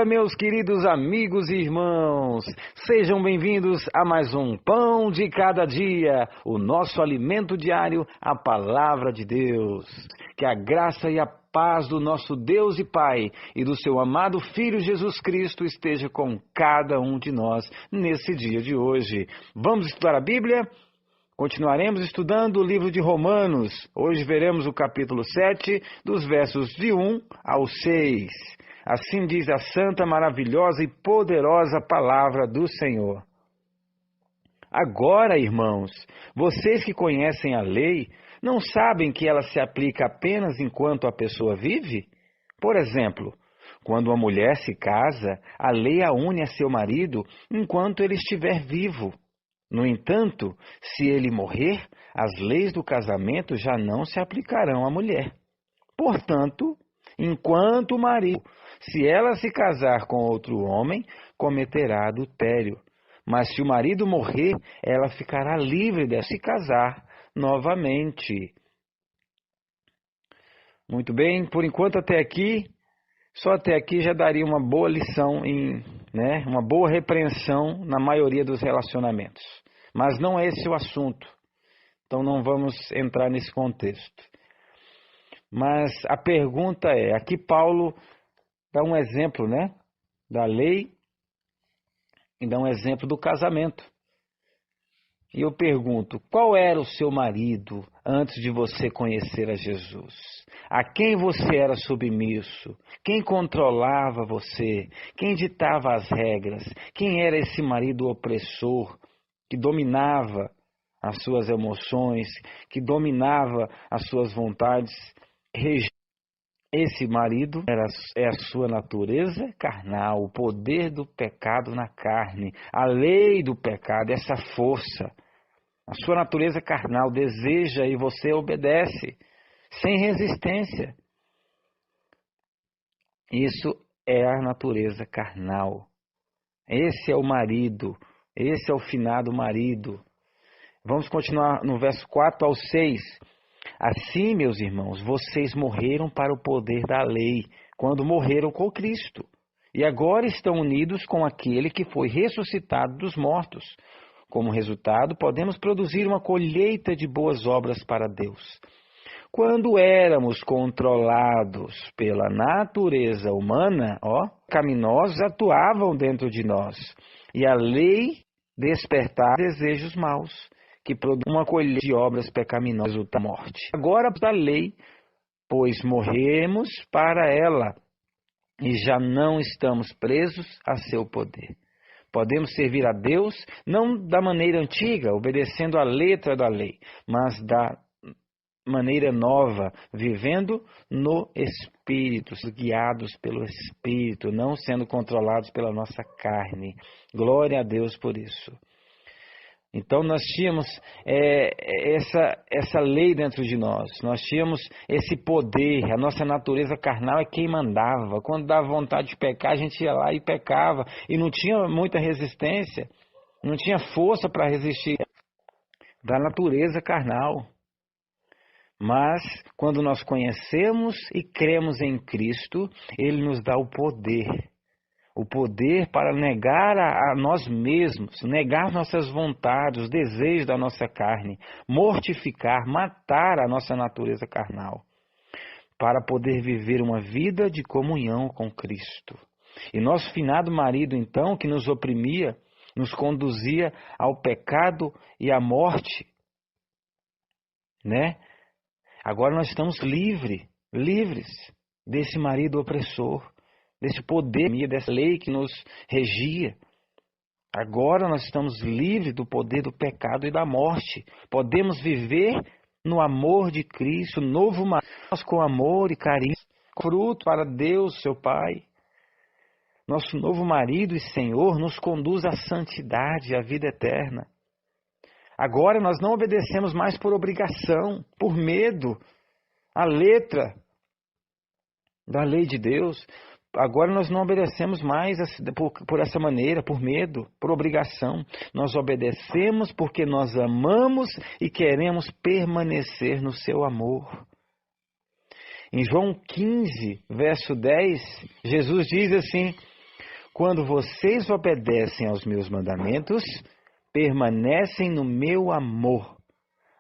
dia, meus queridos amigos e irmãos. Sejam bem-vindos a mais um Pão de Cada Dia, o nosso alimento diário, a Palavra de Deus. Que a graça e a paz do nosso Deus e Pai e do seu amado Filho Jesus Cristo esteja com cada um de nós nesse dia de hoje. Vamos estudar a Bíblia? Continuaremos estudando o livro de Romanos. Hoje veremos o capítulo 7, dos versos de 1 ao 6. Assim diz a santa, maravilhosa e poderosa palavra do Senhor. Agora, irmãos, vocês que conhecem a lei, não sabem que ela se aplica apenas enquanto a pessoa vive? Por exemplo, quando uma mulher se casa, a lei a une a seu marido enquanto ele estiver vivo. No entanto, se ele morrer, as leis do casamento já não se aplicarão à mulher. Portanto, enquanto o marido, se ela se casar com outro homem, cometerá adultério. Mas se o marido morrer, ela ficará livre de se casar novamente. Muito bem, por enquanto até aqui, só até aqui já daria uma boa lição, uma boa repreensão na maioria dos relacionamentos. Mas não é esse o assunto, então não vamos entrar nesse contexto. Mas a pergunta é, aqui Paulo dá um exemplo, da lei e dá um exemplo do casamento. E eu pergunto, qual era o seu marido antes de você conhecer a Jesus? A quem você era submisso? Quem controlava você? Quem ditava as regras? Quem era esse marido opressor que dominava as suas emoções, que dominava as suas vontades? Esse marido é a sua natureza carnal, o poder do pecado na carne, a lei do pecado, essa força. A sua natureza carnal deseja e você obedece, sem resistência. Isso é a natureza carnal. Esse é o marido, esse é o finado marido. Vamos continuar no verso 4 ao 6. Assim, meus irmãos, vocês morreram para o poder da lei, quando morreram com Cristo. E agora estão unidos com aquele que foi ressuscitado dos mortos. Como resultado, podemos produzir uma colheita de boas obras para Deus. Quando éramos controlados pela natureza humana, pecaminosos atuavam dentro de nós. E a lei despertava desejos maus, que produz uma colheita de obras pecaminosas, resulta da morte. Agora da lei, pois morremos para ela, e já não estamos presos a seu poder. Podemos servir a Deus, não da maneira antiga, obedecendo a letra da lei, mas da maneira nova, vivendo no Espírito, guiados pelo Espírito, não sendo controlados pela nossa carne. Glória a Deus por isso. Então nós tínhamos essa lei dentro de nós, nós tínhamos esse poder, a nossa natureza carnal é quem mandava. Quando dava vontade de pecar, a gente ia lá e pecava, e não tinha muita resistência, não tinha força para resistir da natureza carnal. Mas quando nós conhecemos e cremos em Cristo, Ele nos dá o poder para negar a nós mesmos, negar nossas vontades, os desejos da nossa carne, mortificar, matar a nossa natureza carnal, para poder viver uma vida de comunhão com Cristo. E nosso finado marido, então, que nos oprimia, nos conduzia ao pecado e à morte, Agora nós estamos livres desse marido opressor, desse poder, dessa lei que nos regia. Agora nós estamos livres do poder do pecado e da morte. Podemos viver no amor de Cristo, novo marido, com amor e carinho, fruto para Deus, seu Pai. Nosso novo marido e Senhor nos conduz à santidade, à vida eterna. Agora nós não obedecemos mais por obrigação, por medo, à letra da lei de Deus. Agora nós não obedecemos mais por essa maneira, por medo, por obrigação. Nós obedecemos porque nós amamos e queremos permanecer no seu amor. Em João 15, verso 10, Jesus diz assim: Quando vocês obedecem aos meus mandamentos, permanecem no meu amor,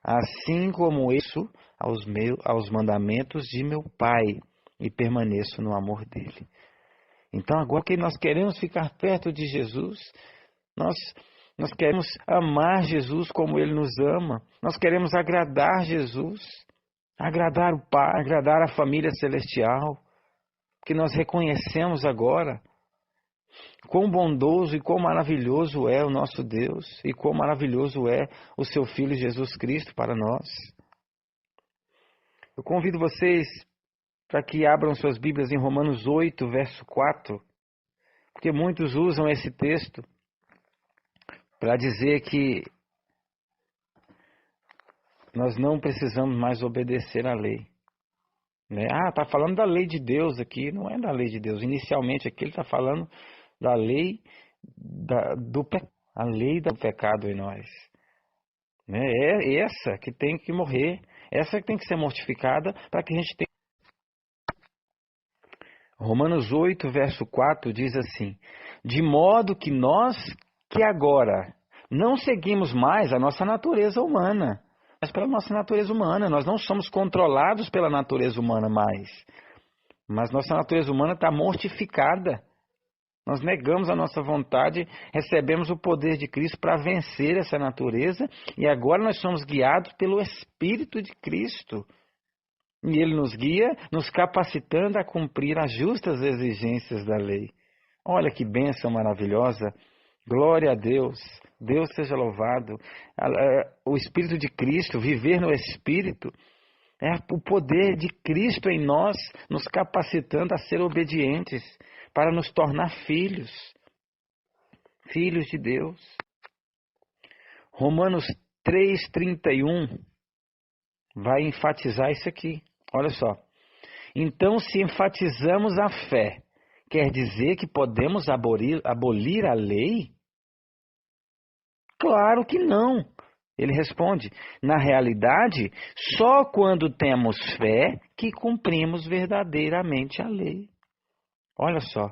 assim como isso aos mandamentos de meu Pai, e permaneço no amor dele. Então, agora que nós queremos ficar perto de Jesus, nós queremos amar Jesus como Ele nos ama, nós queremos agradar Jesus, agradar o Pai, agradar a família celestial, que nós reconhecemos agora quão bondoso e quão maravilhoso é o nosso Deus e quão maravilhoso é o seu Filho Jesus Cristo para nós. Eu convido vocês para que abram suas Bíblias em Romanos 8, verso 4, porque muitos usam esse texto para dizer que nós não precisamos mais obedecer à lei. Né? Está falando da lei de Deus aqui, não é da lei de Deus. Inicialmente aqui ele está falando da lei a lei do pecado em nós. Né? É essa que tem que morrer, essa que tem que ser mortificada para que a gente tenha. Romanos 8, verso 4 diz assim: de modo que nós que agora não seguimos mais a nossa natureza humana, mas pela nossa natureza humana. Nós não somos controlados pela natureza humana mais, mas nossa natureza humana está mortificada. Nós negamos a nossa vontade, recebemos o poder de Cristo para vencer essa natureza e agora nós somos guiados pelo Espírito de Cristo. E Ele nos guia, nos capacitando a cumprir as justas exigências da lei. Olha que bênção maravilhosa! Glória a Deus! Deus seja louvado! O Espírito de Cristo, viver no Espírito, é o poder de Cristo em nós, nos capacitando a ser obedientes, para nos tornar filhos de Deus. Romanos 3,31 vai enfatizar isso aqui. Olha só. Então, se enfatizamos a fé, quer dizer que podemos abolir a lei? Claro que não. Ele responde, na realidade, só quando temos fé que cumprimos verdadeiramente a lei. Olha só.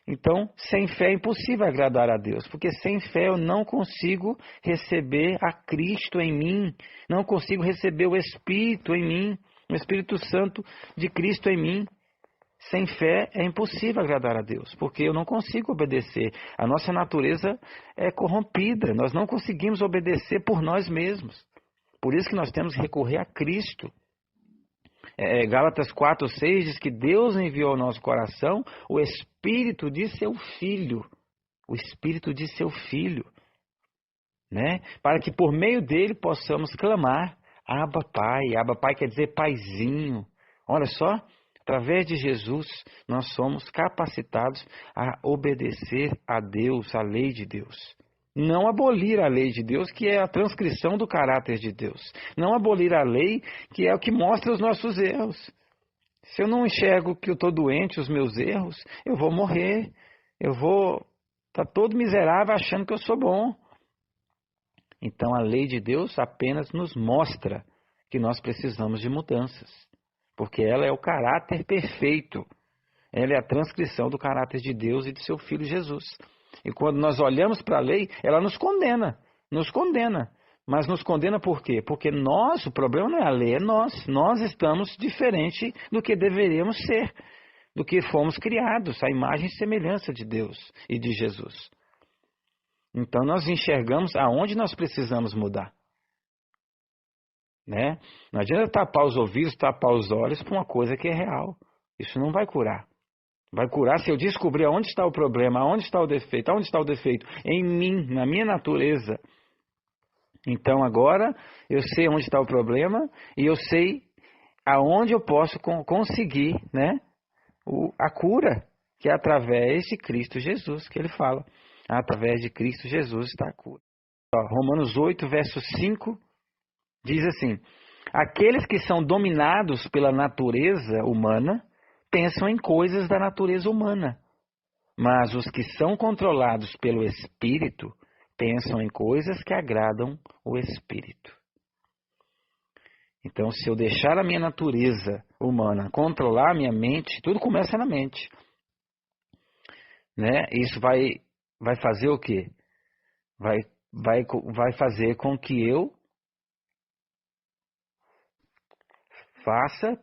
Então, sem fé é impossível agradar a Deus, porque sem fé eu não consigo receber a Cristo em mim, não consigo receber o Espírito em mim, o Espírito Santo de Cristo em mim. Sem fé é impossível agradar a Deus, porque eu não consigo obedecer. A nossa natureza é corrompida, nós não conseguimos obedecer por nós mesmos. Por isso que nós temos que recorrer a Cristo. Gálatas 4:6 diz que Deus enviou ao nosso coração o Espírito de seu Filho. O Espírito de seu Filho. Né? Para que por meio dele possamos clamar, Abba Pai. Abba Pai quer dizer paizinho. Olha só, através de Jesus nós somos capacitados a obedecer a Deus, a lei de Deus. Não abolir a lei de Deus, que é a transcrição do caráter de Deus. Não abolir a lei, que é o que mostra os nossos erros. Se eu não enxergo que eu estou doente, os meus erros, eu vou morrer. Eu vou estar todo miserável achando que eu sou bom. Então a lei de Deus apenas nos mostra que nós precisamos de mudanças. Porque ela é o caráter perfeito. Ela é a transcrição do caráter de Deus e de seu Filho Jesus. E quando nós olhamos para a lei, ela nos condena. Mas nos condena por quê? Porque o problema não é a lei, é nós. Nós estamos diferente do que deveríamos ser, do que fomos criados, a imagem e semelhança de Deus e de Jesus. Então nós enxergamos aonde nós precisamos mudar. Né? Não adianta tapar os ouvidos, tapar os olhos para uma coisa que é real. Isso não vai curar. Vai curar se eu descobrir onde está o problema, onde está o defeito. Onde está o defeito? Em mim, na minha natureza. Então agora eu sei onde está o problema e eu sei aonde eu posso conseguir, né, a cura, que é através de Cristo Jesus, que ele fala. Através de Cristo Jesus está a cura. Romanos 8, verso 5, diz assim: aqueles que são dominados pela natureza humana pensam em coisas da natureza humana, mas os que são controlados pelo Espírito pensam em coisas que agradam o Espírito. Então, se eu deixar a minha natureza humana controlar a minha mente, tudo começa na mente. né? Isso vai fazer o quê? Vai fazer com que eu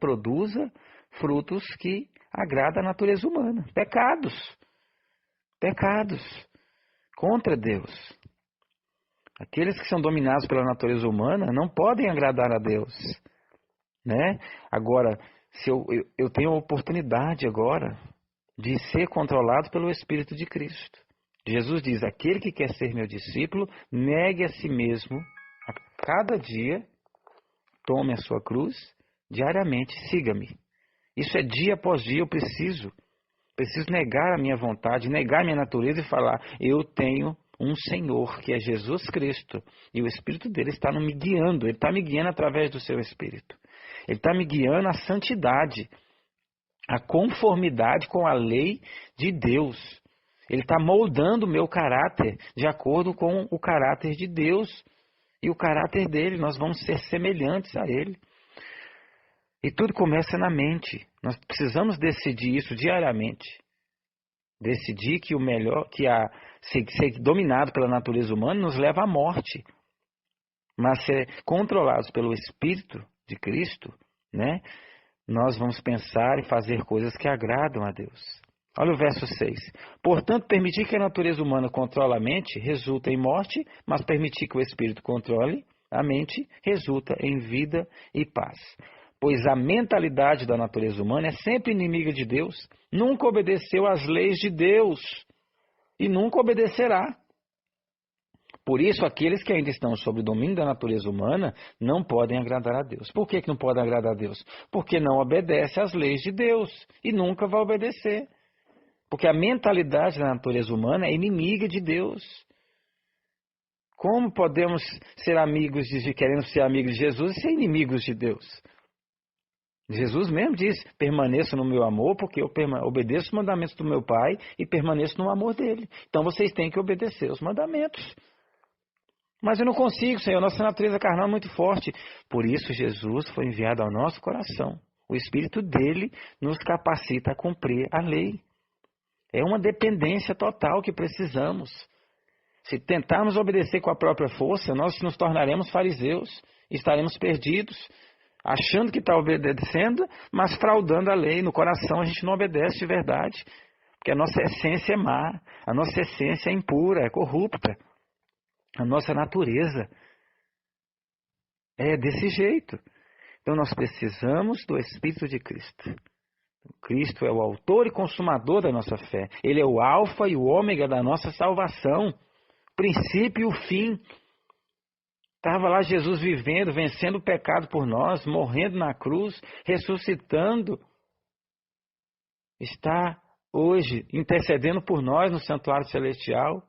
produza frutos que agradam a natureza humana. Pecados contra Deus. Aqueles que são dominados pela natureza humana não podem agradar a Deus, né? Agora, se eu tenho a oportunidade agora de ser controlado pelo Espírito de Cristo. Jesus diz: aquele que quer ser meu discípulo, negue a si mesmo a cada dia, tome a sua cruz, diariamente, siga-me. Isso é dia após dia, eu preciso negar a minha vontade, negar a minha natureza e falar: eu tenho um Senhor, que é Jesus Cristo, e o Espírito dele está me guiando, ele está me guiando através do seu Espírito. Ele está me guiando à santidade, à conformidade com a lei de Deus. Ele está moldando o meu caráter de acordo com o caráter de Deus e o caráter dele. Nós vamos ser semelhantes a ele. E tudo começa na mente. Nós precisamos decidir isso diariamente. Decidir que o melhor, ser dominado pela natureza humana nos leva à morte. Mas ser controlados pelo Espírito de Cristo, né? Nós vamos pensar e fazer coisas que agradam a Deus. Olha o verso 6. Portanto, permitir que a natureza humana controle a mente resulta em morte, mas permitir que o Espírito controle a mente resulta em vida e paz. Pois a mentalidade da natureza humana é sempre inimiga de Deus, nunca obedeceu às leis de Deus e nunca obedecerá. Por isso, aqueles que ainda estão sob o domínio da natureza humana não podem agradar a Deus. Por que não podem agradar a Deus? Porque não obedece às leis de Deus e nunca vai obedecer. Porque a mentalidade da natureza humana é inimiga de Deus. Como podemos ser amigos, querendo ser amigos de Jesus e ser inimigos de Deus? Jesus mesmo diz: permaneço no meu amor, porque eu obedeço os mandamentos do meu Pai e permaneço no amor dele. Então vocês têm que obedecer os mandamentos. Mas eu não consigo, Senhor, nossa natureza carnal é muito forte. Por isso Jesus foi enviado ao nosso coração. O Espírito dele nos capacita a cumprir a lei. É uma dependência total que precisamos. Se tentarmos obedecer com a própria força, nós nos tornaremos fariseus, estaremos perdidos, achando que está obedecendo, mas fraudando a lei. No coração a gente não obedece de verdade, porque a nossa essência é má, a nossa essência é impura, é corrupta. A nossa natureza é desse jeito. Então nós precisamos do Espírito de Cristo. Cristo é o autor e consumador da nossa fé. Ele é o alfa e o ômega da nossa salvação. Princípio e o fim. Estava lá Jesus vivendo, vencendo o pecado por nós, morrendo na cruz, ressuscitando. Está hoje intercedendo por nós no santuário celestial.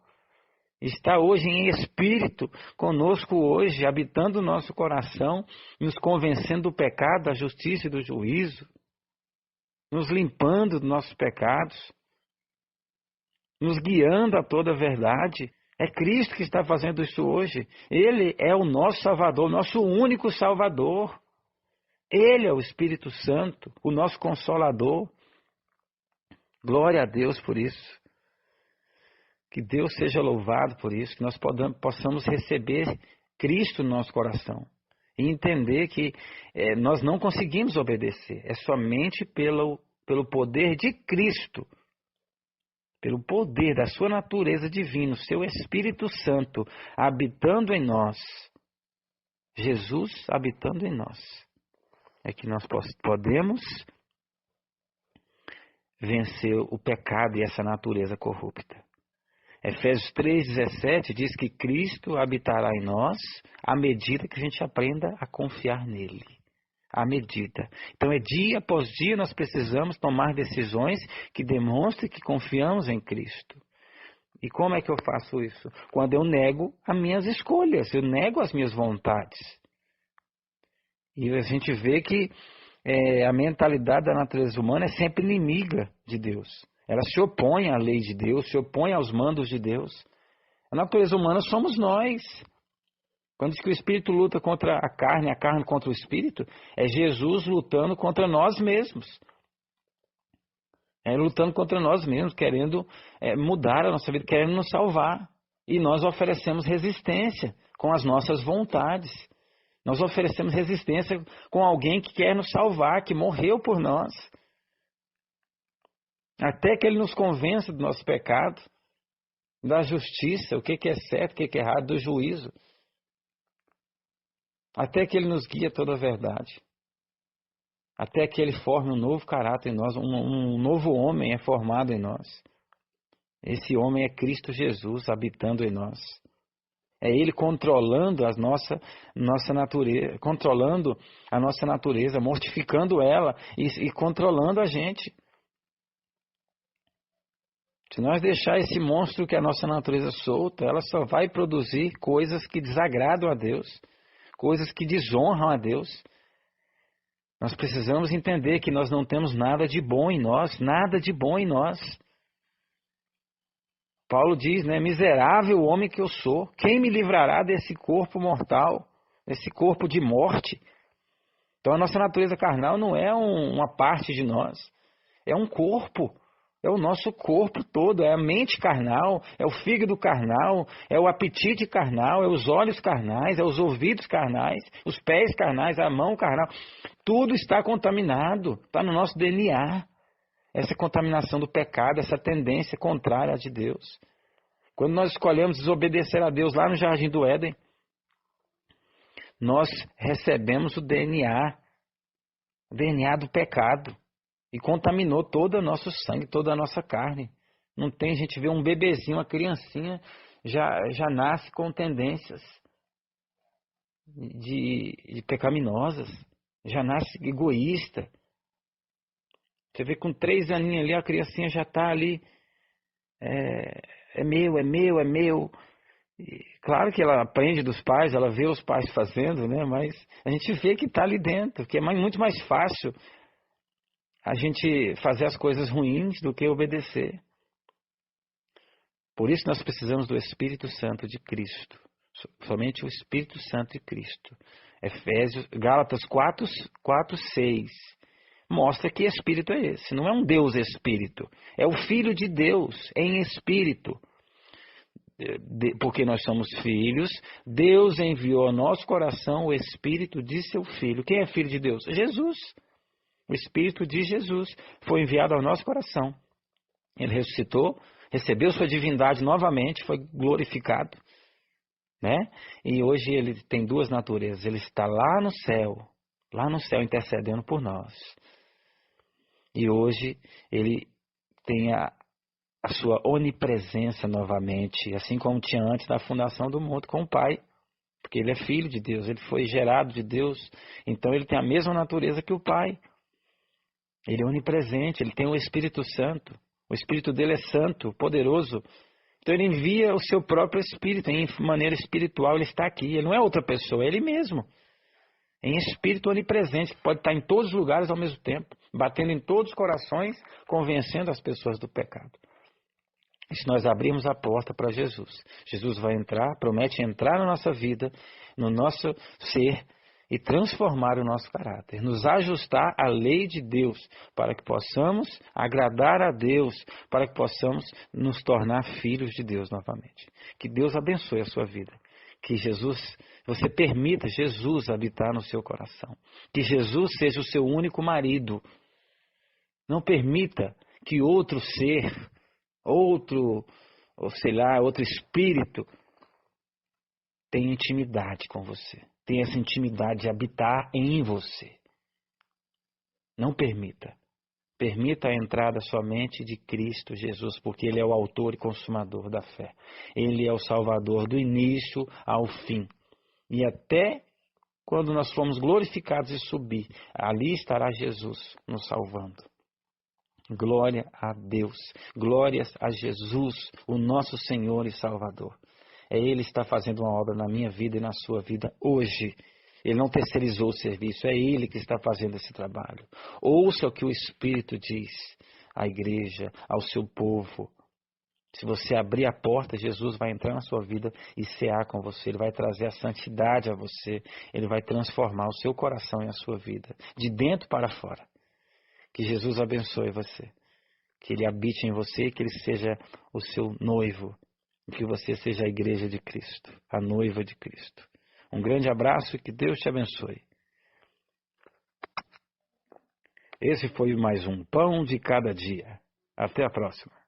Está hoje em espírito conosco hoje, habitando o nosso coração, nos convencendo do pecado, da justiça e do juízo, nos limpando dos nossos pecados, nos guiando a toda a verdade. É Cristo que está fazendo isso hoje. Ele é o nosso Salvador, o nosso único Salvador. Ele é o Espírito Santo, o nosso Consolador. Glória a Deus por isso. Que Deus seja louvado por isso, que nós possamos receber Cristo no nosso coração e entender que nós não conseguimos obedecer, é somente pelo poder de Cristo, pelo poder da sua natureza divina, o seu Espírito Santo habitando em nós, Jesus habitando em nós, é que nós podemos vencer o pecado e essa natureza corrupta. Efésios 3,17 diz que Cristo habitará em nós à medida que a gente aprenda a confiar nele. À medida. Então dia após dia nós precisamos tomar decisões que demonstrem que confiamos em Cristo. E como é que eu faço isso? Quando eu nego as minhas escolhas, eu nego as minhas vontades. E a gente vê que a mentalidade da natureza humana é sempre inimiga de Deus. Ela se opõe à lei de Deus, se opõe aos mandos de Deus. A natureza humana somos nós. Quando diz que o Espírito luta contra a carne contra o Espírito, é Jesus lutando contra nós mesmos. lutando contra nós mesmos, querendo mudar a nossa vida, querendo nos salvar. E nós oferecemos resistência com as nossas vontades. Nós oferecemos resistência com alguém que quer nos salvar, que morreu por nós. Até que Ele nos convença do nosso pecado, da justiça, o que é certo, o que é errado, do juízo. Até que Ele nos guie a toda a verdade. Até que Ele forme um novo caráter em nós, um novo homem é formado em nós. Esse homem é Cristo Jesus habitando em nós. É Ele controlando a nossa natureza, controlando a nossa natureza, mortificando ela e controlando a gente. Se nós deixar esse monstro que é a nossa natureza solta, ela só vai produzir coisas que desagradam a Deus, coisas que desonram a Deus. Nós precisamos entender que nós não temos nada de bom em nós, nada de bom em nós. Paulo diz, né, miserável homem que eu sou, quem me livrará desse corpo mortal, desse corpo de morte? Então a nossa natureza carnal não é uma parte de nós, é um corpo, é o nosso corpo todo, é a mente carnal, é o fígado carnal, é o apetite carnal, é os olhos carnais, é os ouvidos carnais, os pés carnais, a mão carnal. Tudo está contaminado, está no nosso DNA. Essa contaminação do pecado, essa tendência contrária à de Deus. Quando nós escolhemos desobedecer a Deus lá no Jardim do Éden, nós recebemos o DNA do pecado. E contaminou todo o nosso sangue, toda a nossa carne. Não tem, a gente vê um bebezinho, uma criancinha, já nasce com tendências de pecaminosas. Já nasce egoísta. Você vê com 3 aninhos ali, a criancinha já está ali. É meu, é meu, é meu. E, claro que ela aprende dos pais, ela vê os pais fazendo, né? Mas a gente vê que está ali dentro, que é muito mais fácil a gente fazer as coisas ruins do que obedecer. Por isso nós precisamos do Espírito Santo de Cristo. Somente o Espírito Santo de Cristo. Gálatas 4:6 mostra que Espírito é esse. Não é um Deus Espírito. É o Filho de Deus em Espírito. Porque nós somos filhos, Deus enviou ao nosso coração o Espírito de seu Filho. Quem é Filho de Deus? Jesus. O Espírito de Jesus foi enviado ao nosso coração. Ele ressuscitou, recebeu sua divindade novamente, foi glorificado, né? E hoje ele tem 2 naturezas. Ele está lá no céu intercedendo por nós. E hoje ele tem a sua onipresença novamente, assim como tinha antes da fundação do mundo com o Pai. Porque ele é filho de Deus, ele foi gerado de Deus, então ele tem a mesma natureza que o Pai. Ele é onipresente, ele tem o Espírito Santo. O Espírito dele é santo, poderoso. Então ele envia o seu próprio Espírito, em maneira espiritual ele está aqui. Ele não é outra pessoa, é ele mesmo. Em espírito onipresente, que pode estar em todos os lugares ao mesmo tempo, batendo em todos os corações, convencendo as pessoas do pecado. E se nós abrirmos a porta para Jesus, Jesus vai entrar, promete entrar na nossa vida, no nosso ser, e transformar o nosso caráter, nos ajustar à lei de Deus, para que possamos agradar a Deus, para que possamos nos tornar filhos de Deus novamente. Que Deus abençoe a sua vida. Que você permita Jesus habitar no seu coração. Que Jesus seja o seu único marido. Não permita que outro ser, outro espírito tenha intimidade com você. Tem essa intimidade de habitar em você. Não permita. Permita a entrada somente de Cristo Jesus, porque Ele é o autor e consumador da fé. Ele é o Salvador do início ao fim. E até quando nós formos glorificados e subir, ali estará Jesus nos salvando. Glória a Deus. Glórias a Jesus, o nosso Senhor e Salvador. Ele está fazendo uma obra na minha vida e na sua vida hoje. Ele não terceirizou o serviço, é Ele que está fazendo esse trabalho. Ouça o que o Espírito diz à igreja, ao seu povo. Se você abrir a porta, Jesus vai entrar na sua vida e cear com você. Ele vai trazer a santidade a você. Ele vai transformar o seu coração e a sua vida, de dentro para fora. Que Jesus abençoe você. que Ele habite em você, que Ele seja o seu noivo, e que você seja a igreja de Cristo, a noiva de Cristo. Um grande abraço e que Deus te abençoe. Esse foi mais um Pão de Cada Dia. Até a próxima.